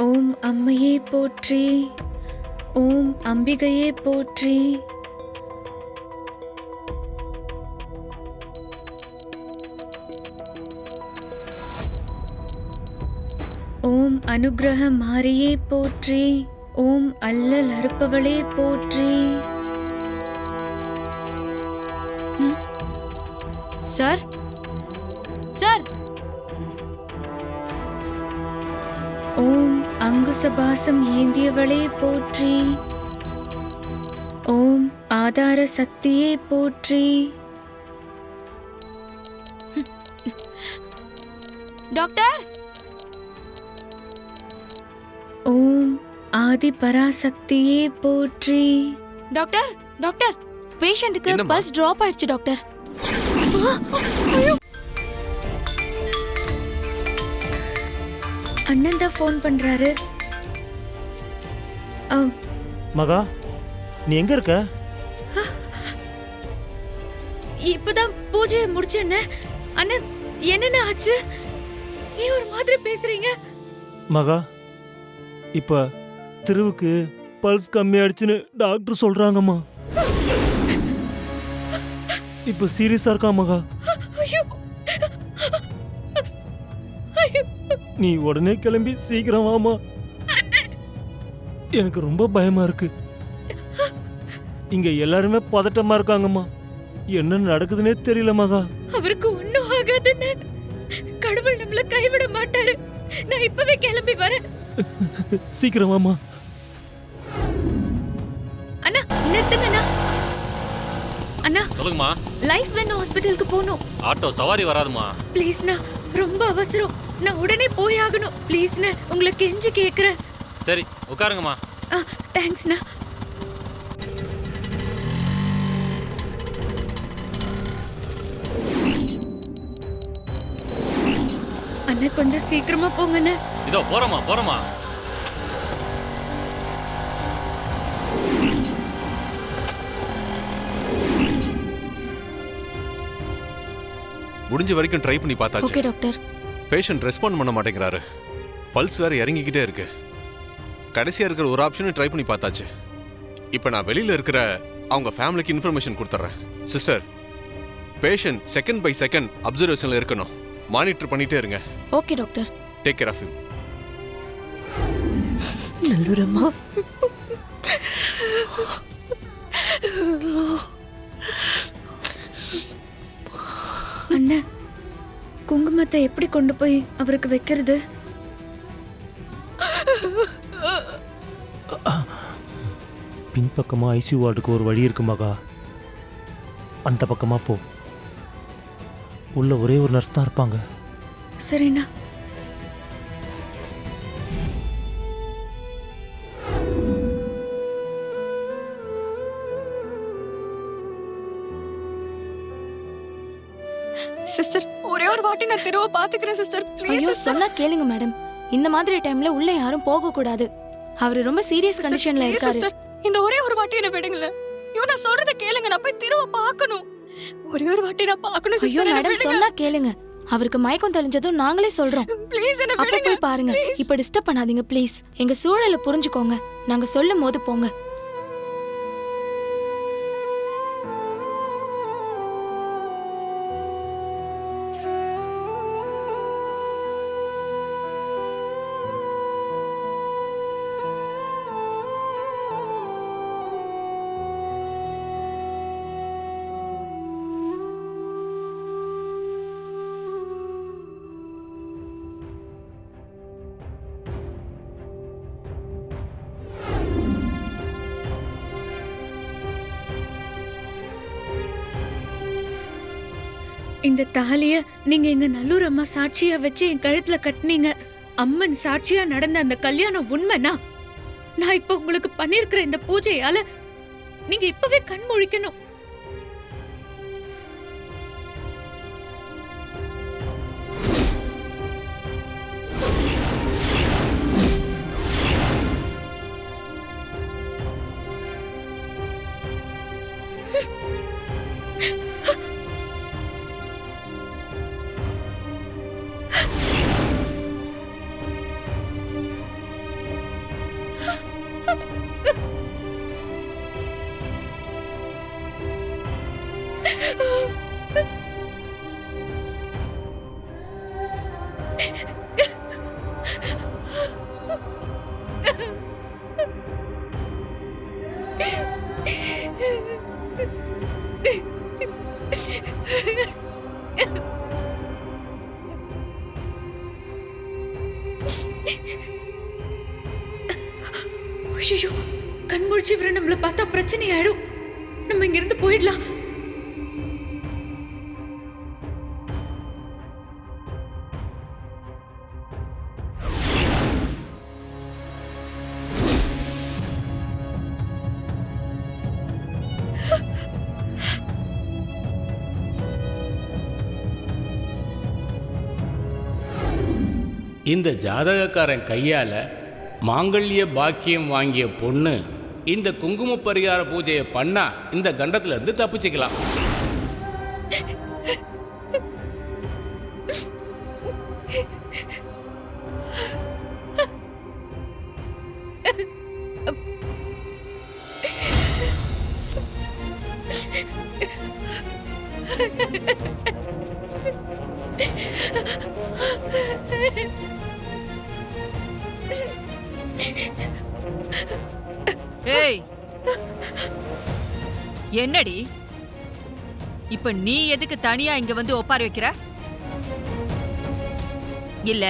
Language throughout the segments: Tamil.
ஓம் அம்மையே போற்றி, ஓம் அம்பிகையே போற்றி. ஓம் அனுக்கிரக மாரியே போற்றி, ஓம் அல்லல் அறுப்பவளே போற்றி. சார் சார் ஓம் அங்குசபாசம் ஏந்தியவளே போற்றி, ஓம் ஆதார சக்தியே போற்றி. டாக்டர் ஓம் ஆதி பராசக்தியே போற்றி. டாக்டர் டாக்டர் பேஷண்ட்டுக்கு என்னம்மா? பல்ஸ் டிராப் ஆயிடுச்சு டாக்டர். அண்ணன் தான் ஃபோன் பண்றாரு. மகா, நீ எங்க இருக்க? இப்பதான் பூஜையை முடிச்சேன்னு. அண்ணன் என்னென்ன ஆச்சு? ஏன் ஒரு மாதிரி பேசுறீங்க? மகா, இப்ப திருவுக்கு பல்ஸ் கம்மியாயிடுச்சுன்னு டாக்டர் சொல்றாங்கம்மா. இப்ப சீரியஸா இருக்கா மகா. ஐயோ! ஐயோ! நீ உடனே கிளம்பி சீக்கிரம் வாமா. எனக்கு ரொம்ப பயமா இருக்கு. இங்க எல்லாருமே பதட்டமா இருக்காங்கம்மா. என்ன நடக்குதுன்னே தெரியல மகா. அவருக்கு ஒண்ணும் ஆகாதுன்னு கடவுள் நம்மள கைவிட மாட்டாரு. நான் இப்பவே கிளம்பி வரேன். சீக்கிரம் வாமா. அண்ணா நிறுத்துங்க அண்ணா. அண்ணா சொல்லுங்கம்மா. லைஃப் வேணும், ஹாஸ்பிடலுக்கு போகணும். ஆட்டோ சவாரி வராதுமா. ப்ளீஸ்ண்ணா, ரொம்ப அவசரம். நான் உடனே போய் ஆகணும். ப்ளீஸ்ண்ணா, உங்களை கெஞ்சி கேட்குறேன். சரி உட்காருங்கம்மா. தேங்க்ஸ்ண்ணா. அண்ணா கொஞ்சம் சீக்கிரமா போங்கண்ணா. இதோ போறோமா போறோமா. முடிஞ்ச வரைக்கும் ட்ரை பண்ணி பார்த்தாச்சு. Okay doctor. பேஷண்ட் ரெஸ்பாண்ட் பண்ண மாட்டேங்கிறாரு. பல்ஸ் வேற இறங்கிக்கிட்டே இருக்கு. கடைசியா இருக்கிற ஒரு ஆப்ஷனும் ட்ரை பண்ணி பார்த்தாச்சு. இப்போ நான் வெளியில இருக்கிற அவங்க ஃபேமிலிக்கு இன்ஃபர்மேஷன் கொடுத்துட்றேன். Sister, patient second by second அப்சர்வேஷன்ல இருக்கணும். மானிட்டர் பண்ணிட்டே இருங்க. Okay doctor. Take care of you. நல்லூரம்மா. அண்ணா, குங்குமத்தை எப்படி கொண்டு போய் அவருக்கு வைக்கிறது? பின்பக்கமா ஐசியூ வார்டுக்கு ஒரு வழி இருக்கு மகா. அந்த பக்கமா போ. உள்ள ஒரே ஒரு நர்ஸ் தான் இருப்பாங்க. சரிண்ணா. சிஸ்டர், ஒரே ஒரு வாட்டி நான் திரும்ப பாத்துக்கிறேன் சிஸ்டர். ஐயோ சொன்னா கேளுங்க மேடம். இந்த மாதிரி டைம்ல உள்ள யாரும் போக கூடாது. அவரு ரொம்ப சீரியஸ் கண்டிஷன்ல இருக்காரு. சிஸ்டர், இந்த ஒரே ஒரு வாட்டி என்ன விடுங்களே. ஐயோ நான் சொல்றத கேளுங்க. நான் போய் திரும்ப பார்க்கணும். ஒரே ஒரு வாட்டி நான் பார்க்கணும் ஐயோ சிஸ்டர். மேடம் சொன்னா கேளுங்க. அவருக்கு மயக்கம் தெளிஞ்சதும் நாங்களே சொல்றோம். ப்ளீஸ் என்ன அப்ப விடுங்க. போய் பாருங்க. இப்ப டிஸ்டர்ப் பண்ணாதீங்க ப்ளீஸ். எங்க சூழலை புரிஞ்சுக்கோங்க. நாங்க சொல்லும் போது போங்க. இந்த தாலிய நீங்க எங்க நல்லூர் அம்மா சாட்சியா வச்சு என் கழுத்துல கட்டினீங்க. அம்மன் சாட்சியா நடந்த அந்த கல்யாணம் உண்மைனா, நான் இப்ப உங்களுக்கு பண்ணிருக்கிற இந்த பூஜையால நீங்க இப்பவே கண் முழிக்கணும். ஐயோ, கண் முழிச்சு இவரை நம்மள பார்த்தா பிரச்சனை ஆயிடும். நம்ம இங்க இருந்து போயிடலாம். இந்த ஜாதகக்காரன் கையால் மாங்கல்ய பாக்கியம் வாங்கிய பொண்ணு இந்த குங்கும பரிகார பூஜையை பண்ணா இந்த கண்டத்துல இருந்து தப்பிச்சுக்கலாம். ஏய், என்னடி இப்ப நீ எதுக்கு தனியா இங்க வந்து ஒப்பாரி வைக்கிற? இல்ல,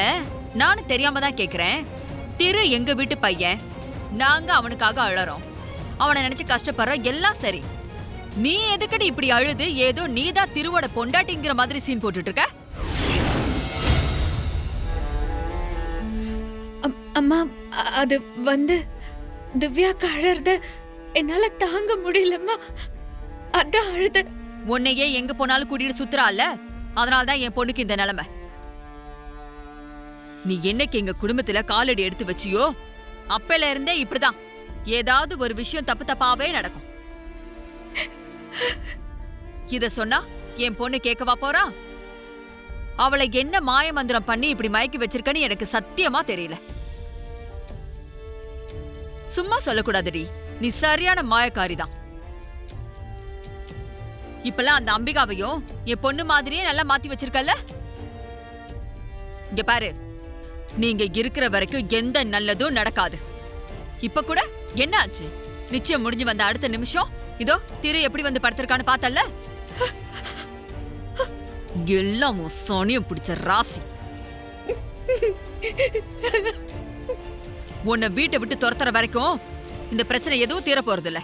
நானும் தெரியாம தான் கேக்குறேன். திரு எங்க வீட்டு பையன், நாங்க அவனுக்காக அழறோம், அவனை நினைச்சு கஷ்டப்படுறோம், எல்லாம் சரி. நீ எதுக்கடி இப்படி அழுது ஏதோ நீதான் திருவோட பொண்டாட்டிங்கிற மாதிரி சீன் போட்டுட்டு இருக்க? அம்மா, அது வந்து திவ்யாக்கு அழறத என்னால தாங்க முடியலம்மா, அதான் அழுத. உன்னையே எங்க போனாலும் கூட்டிட்டு சுத்துறால, அதனாலதான் என் பொண்ணுக்கு இந்த நிலைமை. நீ என்னைக்கு எங்க குடும்பத்துல காலடி எடுத்து வச்சியோ அப்பல இருந்தே இப்படிதான் ஏதாவது ஒரு விஷயம் தப்பு தப்பாவே நடக்கும். இத சொன்னா என் பொண்ணு கேட்கவா போறா? அவளை என்ன மாய மந்திரம் பண்ணி இப்படி மயக்கி வச்சிருக்கன்னு எனக்கு சத்தியமா தெரியல. சும்மா சொல்லக்கூடாதுடி, நீ சரியான மாயக்காரிதான். இப்பெல்லாம் அந்த அம்பிகாவையும் என் பொண்ணு மாதிரியே நல்லா மாத்தி வச்சிருக்கல. இங்க பாரு, நீங்க இருக்கிற வரைக்கும் எந்த நல்லதும் நடக்காது. இப்ப கூட என்ன ஆச்சு? நிச்சயம் முடிஞ்சு வந்த அடுத்த நிமிஷம் இதோ திரு எப்படி வந்து படுத்திருக்கான்னு பார்த்தல்ல. எல்லாம் சோனியம் பிடிச்ச ராசி. உன்னை வீட்டை விட்டு துரத்துற வரைக்கும் இந்த பிரச்சனை எதுவும் தீர போறது இல்ல.